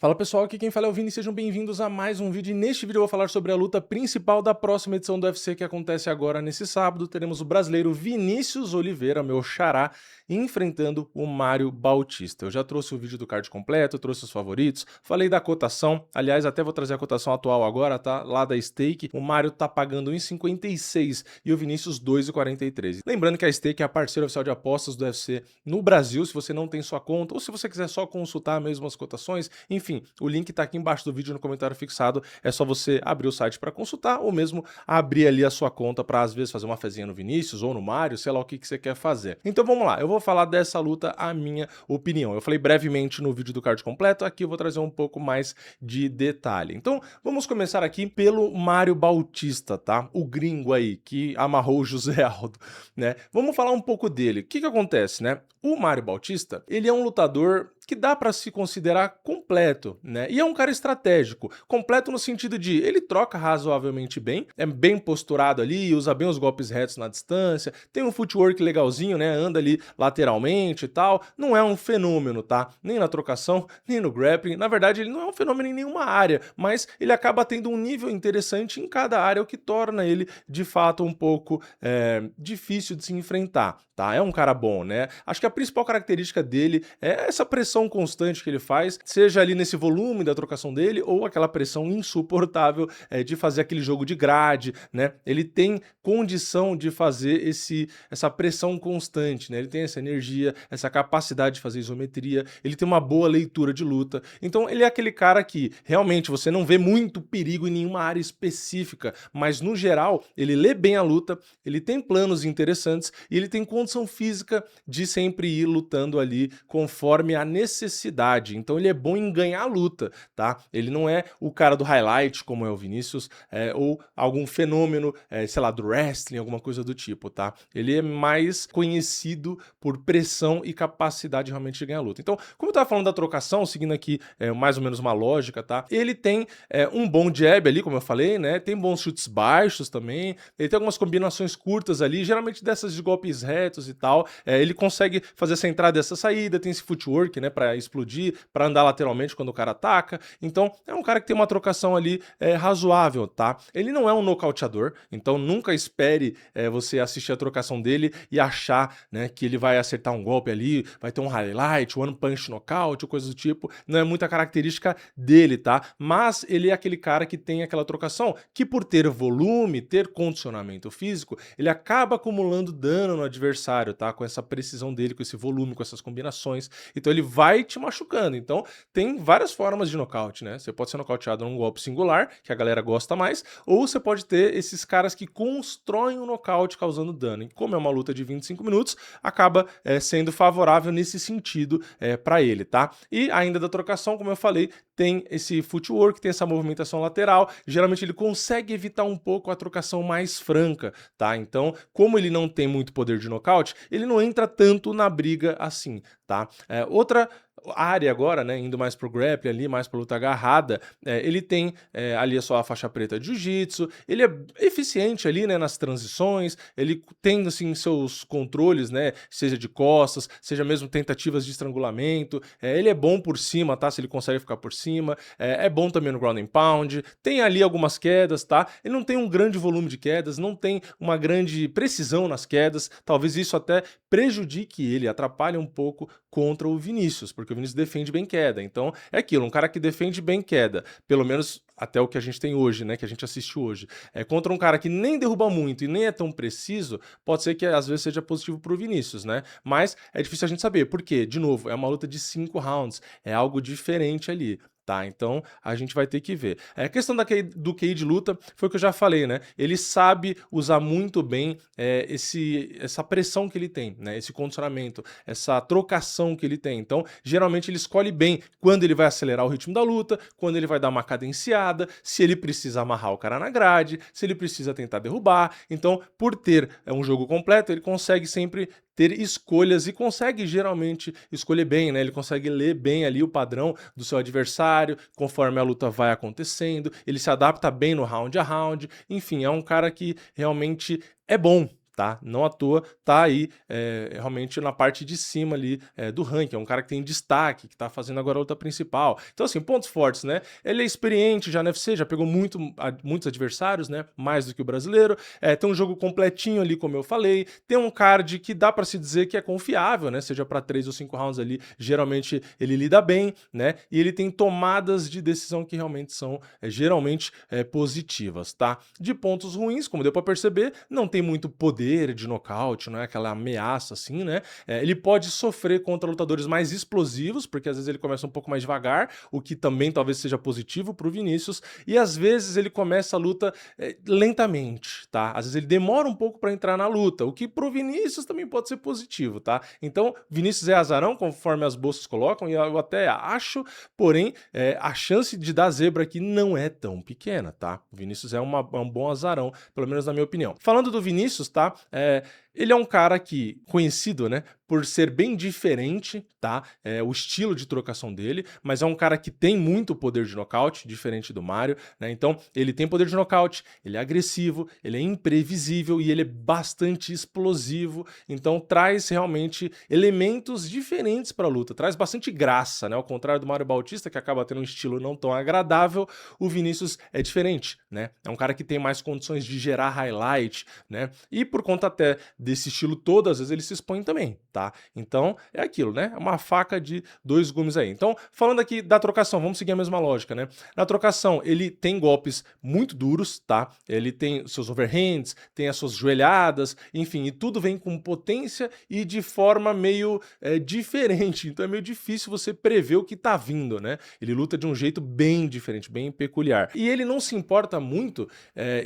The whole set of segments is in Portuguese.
Fala pessoal, aqui quem fala é o Vini, sejam bem-vindos a mais um vídeo e neste vídeo eu vou falar sobre a luta principal da próxima edição do UFC que acontece agora nesse sábado. Teremos o brasileiro Vinícius Oliveira, meu xará, enfrentando o Mário Bautista. Eu já trouxe o vídeo do card completo, trouxe os favoritos, falei da cotação, aliás até vou trazer a cotação atual agora, tá? Lá da Stake, o Mário tá pagando 1,56 e o Vinícius 2,43. Lembrando que a Stake é a parceira oficial de apostas do UFC no Brasil, se você não tem sua conta ou se você quiser só consultar mesmo as cotações, enfim, o link tá aqui embaixo do vídeo no comentário fixado, é só você abrir o site para consultar ou mesmo abrir ali a sua conta para às vezes fazer uma fezinha no Vinícius ou no Mário, sei lá o que você quer fazer. Então vamos lá, eu vou falar dessa luta a minha opinião. Eu falei brevemente no vídeo do card completo, aqui eu vou trazer um pouco mais de detalhe. Então vamos começar aqui pelo Mário Bautista, tá? O gringo aí que amarrou o José Aldo, né? Vamos falar um pouco dele. O que acontece, né? O Mário Bautista, ele é um lutador que dá para se considerar completo, né? E é um cara estratégico. Completo no sentido de ele troca razoavelmente bem, é bem posturado ali, usa bem os golpes retos na distância, tem um footwork legalzinho, né? Anda ali lateralmente e tal. Não é um fenômeno, tá? Nem na trocação, nem no grappling. Na verdade, ele não é um fenômeno em nenhuma área, mas ele acaba tendo um nível interessante em cada área, o que torna ele, de fato, um pouco difícil de se enfrentar, tá? É um cara bom, né? Acho que a principal característica dele é essa pressão constante que ele faz, seja ali nesse volume da trocação dele ou aquela pressão insuportável de fazer aquele jogo de grade, né? Ele tem condição de fazer essa pressão constante, né? Ele tem essa energia, essa capacidade de fazer isometria, ele tem uma boa leitura de luta. Então ele é aquele cara que realmente você não vê muito perigo em nenhuma área específica, mas no geral ele lê bem a luta, ele tem planos interessantes e ele tem condição física de sempre ir lutando ali conforme a necessidade. Então ele é bom em ganhar a luta, tá? Ele não é o cara do highlight, como é o Vinícius, ou algum fenômeno, sei lá, do wrestling, alguma coisa do tipo, tá? Ele é mais conhecido por pressão e capacidade realmente de ganhar a luta. Então, como eu tava falando da trocação, seguindo aqui mais ou menos uma lógica, tá? Ele tem um bom jab ali, como eu falei, né? Tem bons chutes baixos também, ele tem algumas combinações curtas ali, geralmente dessas de golpes retos e tal. Ele consegue fazer essa entrada e essa saída, tem esse footwork, né, para explodir, para andar lateralmente quando o cara ataca. Então, é um cara que tem uma trocação ali razoável, tá? Ele não é um nocauteador, então nunca espere você assistir a trocação dele e achar, né, que ele vai acertar um golpe ali, vai ter um highlight, one punch knockout, ou coisa do tipo. Não é muita característica dele, tá? Mas ele é aquele cara que tem aquela trocação que, por ter volume, ter condicionamento físico, ele acaba acumulando dano no adversário, tá? Com essa precisão dele, com esse volume, com essas combinações. Então ele vai te machucando. Então tem várias formas de nocaute, né? Você pode ser nocauteado num golpe singular, que a galera gosta mais, ou você pode ter esses caras que constroem o nocaute causando dano. E como é uma luta de 25 minutos, acaba sendo favorável nesse sentido para ele, tá? E ainda da trocação, como eu falei, tem esse footwork, tem essa movimentação lateral, geralmente ele consegue evitar um pouco a trocação mais franca, tá? Então, como ele não tem muito poder de nocaute, ele não entra tanto na briga assim, tá? Outra área agora, né, indo mais pro grappling ali, mais pra luta agarrada, ele tem ali só a faixa preta de jiu-jitsu, ele é eficiente ali, né, nas transições, ele tem, assim, seus controles, né, seja de costas, seja mesmo tentativas de estrangulamento, ele é bom por cima, tá, se ele consegue ficar por cima, é bom também no ground and pound, tem ali algumas quedas, tá, ele não tem um grande volume de quedas, não tem uma grande precisão nas quedas, talvez isso até prejudique ele, atrapalhe um pouco contra o Vinícius, porque o Vinícius defende bem queda. Então, é aquilo, um cara que defende bem queda, pelo menos até o que a gente tem hoje, né, que a gente assiste hoje, contra um cara que nem derruba muito e nem é tão preciso, pode ser que às vezes seja positivo pro Vinícius, né? Mas é difícil a gente saber, porque, de novo, é uma luta de 5 rounds, é algo diferente ali. Tá, então a gente vai ter que ver. A questão do QI de luta foi o que eu já falei, né? Ele sabe usar muito bem essa pressão que ele tem, né? Esse condicionamento, essa trocação que ele tem. Então, geralmente ele escolhe bem quando ele vai acelerar o ritmo da luta, quando ele vai dar uma cadenciada, se ele precisa amarrar o cara na grade, se ele precisa tentar derrubar. Então, por ter um jogo completo, ele consegue sempre ter escolhas e consegue geralmente escolher bem, né? Ele consegue ler bem ali o padrão do seu adversário, conforme a luta vai acontecendo, ele se adapta bem no round a round, enfim, é um cara que realmente é bom, tá? Não à toa tá aí realmente na parte de cima ali do ranking, é um cara que tem destaque, que tá fazendo agora a luta principal. Então assim, pontos fortes, né? Ele é experiente já no UFC, já pegou muitos adversários, né? Mais do que o brasileiro, tem um jogo completinho ali, como eu falei, tem um card que dá pra se dizer que é confiável, né? Seja pra 3 ou 5 rounds ali, geralmente ele lida bem, né? E ele tem tomadas de decisão que realmente são geralmente positivas, tá? De pontos ruins, como deu pra perceber, não tem muito poder de nocaute, não é aquela ameaça assim, né? Ele pode sofrer contra lutadores mais explosivos, porque às vezes ele começa um pouco mais devagar, o que também talvez seja positivo pro Vinícius, e às vezes ele começa a luta lentamente, tá? Às vezes ele demora um pouco pra entrar na luta, o que pro Vinícius também pode ser positivo, tá? Então, Vinícius é azarão, conforme as bolsas colocam, e eu até acho, porém, a chance de dar zebra aqui não é tão pequena, tá? O Vinícius é um bom azarão, pelo menos na minha opinião. Falando do Vinícius, tá? Ele é um cara que, conhecido, né, por ser bem diferente, tá? O estilo de trocação dele, mas é um cara que tem muito poder de nocaute, diferente do Mário, né? Então, ele tem poder de nocaute, ele é agressivo, ele é imprevisível e ele é bastante explosivo, então traz realmente elementos diferentes para a luta, traz bastante graça, né? Ao contrário do Mário Bautista, que acaba tendo um estilo não tão agradável, o Vinícius é diferente, né? É um cara que tem mais condições de gerar highlight, né? E por conta até desse estilo todo, às vezes ele se expõe também, tá? Então, é aquilo, né? É uma faca de dois gumes aí. Então, falando aqui da trocação, vamos seguir a mesma lógica, né? Na trocação, ele tem golpes muito duros, tá? Ele tem seus overhands, tem as suas joelhadas, enfim, e tudo vem com potência e de forma meio diferente. Então é meio difícil você prever o que tá vindo, né? Ele luta de um jeito bem diferente, bem peculiar. E ele não se importa muito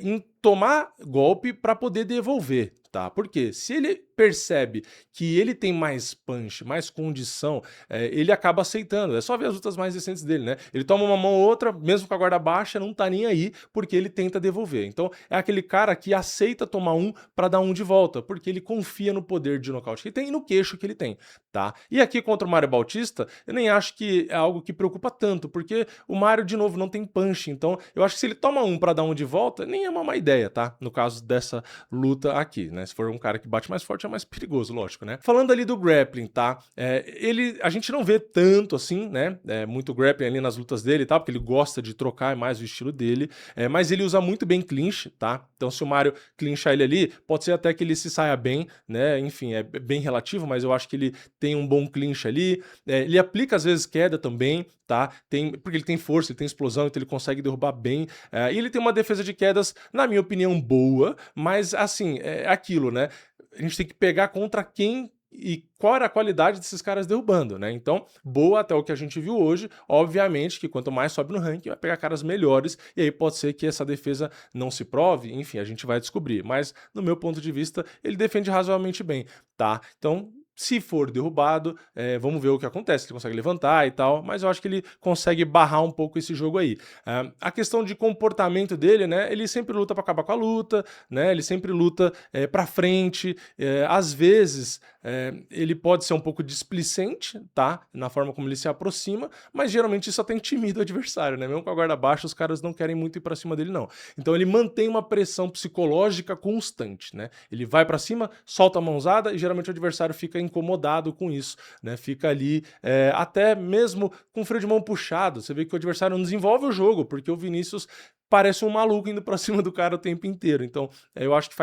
em tomar golpe para poder devolver, tá? Porque se ele percebe que ele tem mais punch, mais condição, ele acaba aceitando. É só ver as lutas mais recentes dele, né? Ele toma uma mão ou outra, mesmo com a guarda baixa, não tá nem aí, porque ele tenta devolver. Então, é aquele cara que aceita tomar um pra dar um de volta, porque ele confia no poder de nocaute que ele tem e no queixo que ele tem, tá? E aqui contra o Mário Bautista, eu nem acho que é algo que preocupa tanto, porque o Mário, de novo, não tem punch. Então, eu acho que se ele toma um pra dar um de volta, nem é uma má ideia, tá? No caso dessa luta aqui, né? Se for um cara que bate mais forte, é mais perigoso, lógico, né? Falando ali do grappling, tá? A gente não vê tanto assim, né? Muito grappling ali nas lutas dele, tá? Porque ele gosta de trocar, é mais o estilo dele. Mas ele usa muito bem clinch, tá? Então, se o Mário clinchar ele ali, pode ser até que ele se saia bem, né? Enfim, é bem relativo, mas eu acho que ele tem um bom clinch ali. Ele aplica, às vezes, queda também, tá? Porque ele tem força, ele tem explosão, então ele consegue derrubar bem. E ele tem uma defesa de quedas, na minha opinião, boa, mas, assim, é aquilo, né? A gente tem que pegar contra quem e qual era a qualidade desses caras derrubando, né? Então, boa até o que a gente viu hoje. Obviamente que quanto mais sobe no ranking, vai pegar caras melhores, e aí pode ser que essa defesa não se prove, enfim, a gente vai descobrir. Mas, no meu ponto de vista, ele defende razoavelmente bem, tá? Então, se for derrubado, vamos ver o que acontece, ele consegue levantar e tal, mas eu acho que ele consegue barrar um pouco esse jogo aí. A questão de comportamento dele, né, ele sempre luta para acabar com a luta, né, ele sempre luta para frente, às vezes ele pode ser um pouco displicente, tá, na forma como ele se aproxima, mas geralmente isso até intimida o adversário, né, mesmo com a guarda baixa, os caras não querem muito ir para cima dele não. Então ele mantém uma pressão psicológica constante, né, ele vai para cima, solta a mãozada e geralmente o adversário fica incomodado com isso, né? Fica ali até mesmo com o freio de mão puxado. Você vê que o adversário não desenvolve o jogo, porque o Vinícius parece um maluco indo pra cima do cara o tempo inteiro. Então, eu acho que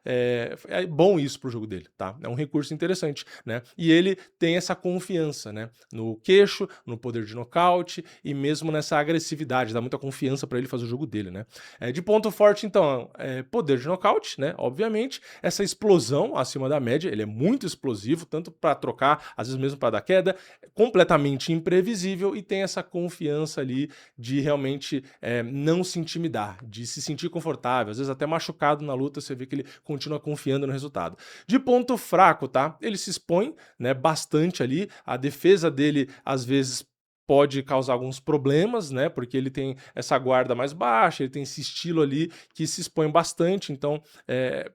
é bom isso pro jogo dele, tá? É um recurso interessante, né? E ele tem essa confiança, né? No queixo, no poder de nocaute e mesmo nessa agressividade, dá muita confiança pra ele fazer o jogo dele, né? De ponto forte, então, poder de nocaute, né? Obviamente, essa explosão acima da média, ele é muito explosivo, tanto pra trocar, às vezes mesmo pra dar queda, completamente imprevisível e tem essa confiança ali de realmente não se intimidar, de se sentir confortável, às vezes até machucado na luta, você vê que ele continua confiando no resultado. De ponto fraco, tá? Ele se expõe, né, bastante ali, a defesa dele às vezes pode causar alguns problemas, né, porque ele tem essa guarda mais baixa, ele tem esse estilo ali que se expõe bastante, então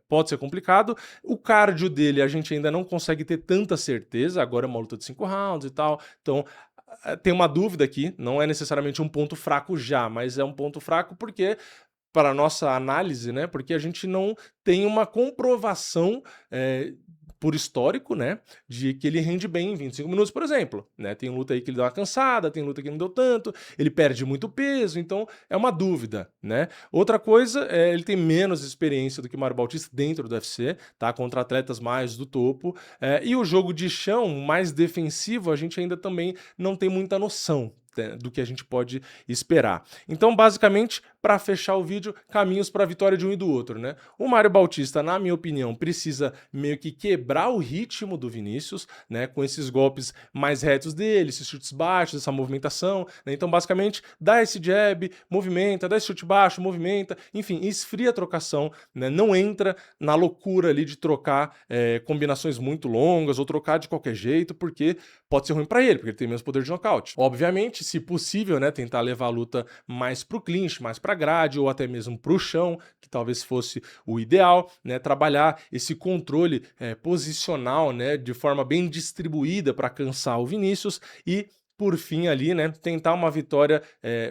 pode ser complicado. O cardio dele a gente ainda não consegue ter tanta certeza, agora é uma luta de 5 rounds e tal, então tem uma dúvida aqui, não é necessariamente um ponto fraco já, mas é um ponto fraco porque para nossa análise, né, porque a gente não tem uma comprovação, por histórico, né, de que ele rende bem em 25 minutos, por exemplo, né. Tem luta aí que ele dá uma cansada, tem luta que não deu tanto, ele perde muito peso, então é uma dúvida, né. Outra coisa, ele tem menos experiência do que o Mário Bautista dentro do UFC, tá, contra atletas mais do topo, e o jogo de chão mais defensivo, a gente ainda também não tem muita noção, do que a gente pode esperar. Então, basicamente, para fechar o vídeo, caminhos para a vitória de um e do outro, né? O Mário Bautista, na minha opinião, precisa meio que quebrar o ritmo do Vinícius, né? Com esses golpes mais retos dele, esses chutes baixos, essa movimentação, né? Então, basicamente, dá esse jab, movimenta, dá esse chute baixo, movimenta, enfim, esfria a trocação, né? Não entra na loucura ali de trocar combinações muito longas ou trocar de qualquer jeito, porque pode ser ruim para ele, porque ele tem menos poder de nocaute. Obviamente, se possível, né, tentar levar a luta mais pro clinch, mais pra grade, ou até mesmo pro chão, que talvez fosse o ideal, né, trabalhar esse controle posicional, né, de forma bem distribuída para cansar o Vinícius e por fim ali, né, tentar uma vitória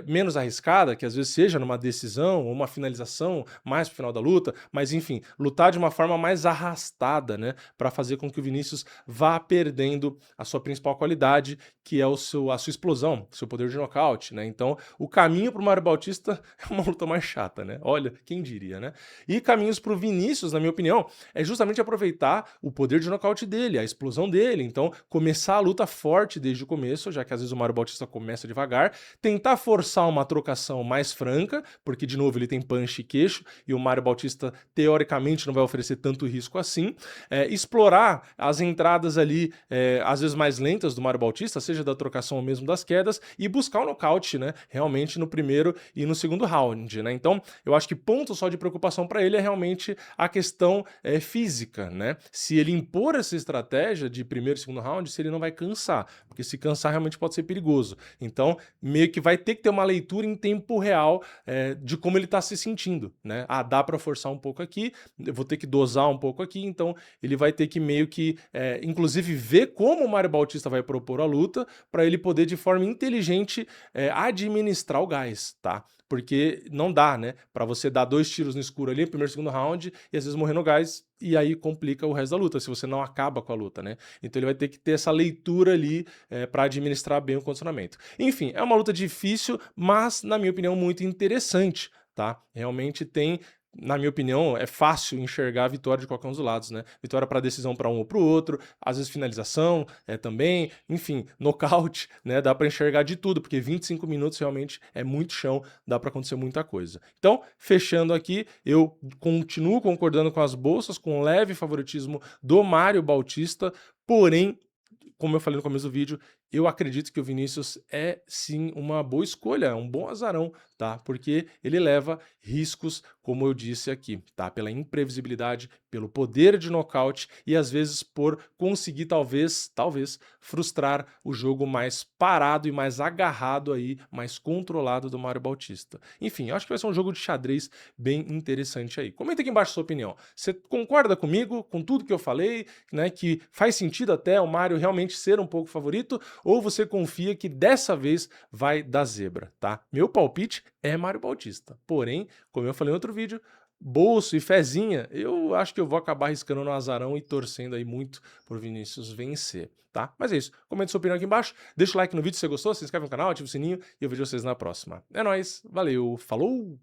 menos arriscada, que às vezes seja numa decisão ou uma finalização mais pro final da luta, mas enfim, lutar de uma forma mais arrastada, né, para fazer com que o Vinícius vá perdendo a sua principal qualidade, que é a sua explosão, seu poder de nocaute, né? Então, o caminho para o Mário Bautista é uma luta mais chata, né? Olha, quem diria, né? E caminhos para o Vinícius, na minha opinião, é justamente aproveitar o poder de nocaute dele, a explosão dele. Então, começar a luta forte desde o começo, já que às vezes o Mário Bautista começa devagar, tentar forçar uma trocação mais franca, porque, de novo, ele tem punch e queixo, e o Mário Bautista, teoricamente, não vai oferecer tanto risco assim. Explorar as entradas ali, às vezes mais lentas do Mário Bautista, seja da trocação ou mesmo das quedas, e buscar o nocaute, né, realmente no primeiro e no segundo round, né. Então, eu acho que ponto só de preocupação para ele é realmente a questão física, né. Se ele impor essa estratégia de primeiro e segundo round, se ele não vai cansar, porque se cansar realmente pode ser perigoso. Então, meio que vai ter que ter uma leitura em tempo real de como ele tá se sentindo, né. Ah, dá para forçar um pouco aqui, eu vou ter que dosar um pouco aqui, então ele vai ter que meio que, inclusive, ver como o Mário Bautista vai propor a luta, para ele poder, de forma inteligente, administrar o gás, tá? Porque não dá, né? Para você dar 2 tiros no escuro ali, primeiro e segundo round, e às vezes morrer no gás, e aí complica o resto da luta, se você não acaba com a luta, né? Então ele vai ter que ter essa leitura ali para administrar bem o condicionamento. Enfim, é uma luta difícil, mas, na minha opinião, muito interessante, tá? Realmente tem, na minha opinião, é fácil enxergar a vitória de qualquer um dos lados, né? Vitória para decisão para um ou para o outro, às vezes finalização também, enfim, nocaute, né? Dá para enxergar de tudo, porque 25 minutos realmente é muito chão, dá para acontecer muita coisa. Então, fechando aqui, eu continuo concordando com as bolsas, com leve favoritismo do Mário Bautista, porém, como eu falei no começo do vídeo, eu acredito que o Vinícius é sim uma boa escolha, é um bom azarão, tá? Porque ele leva riscos, como eu disse aqui, tá? Pela imprevisibilidade, pelo poder de nocaute e às vezes por conseguir talvez frustrar o jogo mais parado e mais agarrado aí, mais controlado do Mário Bautista. Enfim, eu acho que vai ser um jogo de xadrez bem interessante aí. Comenta aqui embaixo a sua opinião. Você concorda comigo, com tudo que eu falei, né? Que faz sentido até o Mário realmente ser um pouco favorito? Ou você confia que dessa vez vai dar zebra, tá? Meu palpite é Mário Bautista. Porém, como eu falei em outro vídeo, bolso e fezinha, eu acho que eu vou acabar arriscando no azarão e torcendo aí muito pro Vinícius vencer, tá? Mas é isso. Comenta sua opinião aqui embaixo, deixa o like no vídeo se você gostou, se inscreve no canal, ativa o sininho e eu vejo vocês na próxima. É nóis, valeu, falou!